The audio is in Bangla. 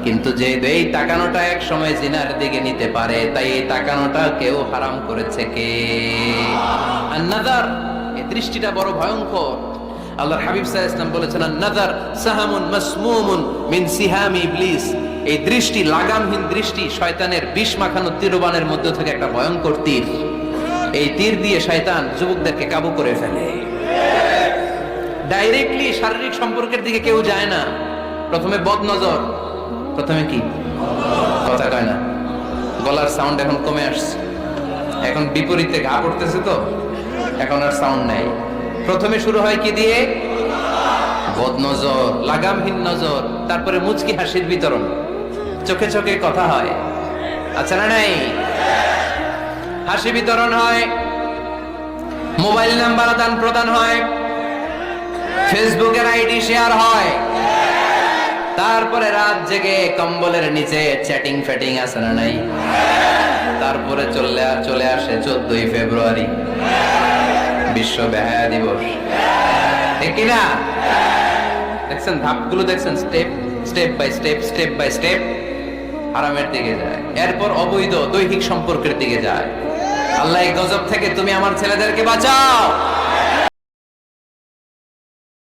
কিন্তু যেহেতু এই তাকানোটা এক সময় জিনার দিকে নিতে পারে, তাই এই তাকানোটা কেউ হারাম করেছে কে? আন-নাযার, এই দৃষ্টিটা বড় ভয়ঙ্কর। আল্লাহর হাবিব সাল্লাল্লাহু আলাইহি ওয়াসাল্লাম বলেছেন, আন-নাযার সাহামুন মাসমুমুন মিন সিহামি ইবলিস। এই দৃষ্টি, লাগামহীন দৃষ্টি, শয়তানের বিষ মাখানো তীরবানের মধ্য থেকে একটা ভয়ঙ্কর তীর। এই তীর দিয়ে শয়তান যুবকদেরকে কাবু করে ফেলে। ডাইরেক্টলি শারীরিক সম্পর্কের দিকে কেউ যায় না। প্রথমে বদনজর, প্রথমে কি কথা কয় না, গলার সাউন্ড এখন কমে আসছে, এখন বিপরীতে ঘা পড়তেছে, তো এখন আর সাউন্ড নাই। প্রথমে শুরু হয় কি দিয়ে? বদনজর, লাগামহীন নজর। তারপরে মুচকি হাসির বিতরণ, চোখে চোখে কথা হয়, আচ্ছা না নাই? হাসি বিতরণ হয়, মোবাইল নাম্বার আদান প্রদান হয়, ফেসবুকের আইডি শেয়ার হয়, তারপরে রাত জেগে কম্বলের নিচে চ্যাটিং ফ্যাটিং আছে না নাই? তারপরে চলে আসে 14ই ফেব্রুয়ারি, বিশ্ব বেহায়া দিবস, ঠিক কিনা? দেখছেন ধাপগুলো, দেখছেন স্টেপ বাই স্টেপ হারামের দিকে যায়। এরপর অবৈধ দৈহিক সম্পর্কের দিকে যায়। আল্লাহ এই গজব থেকে তুমি আমার ছেলেদেরকে বাঁচাও।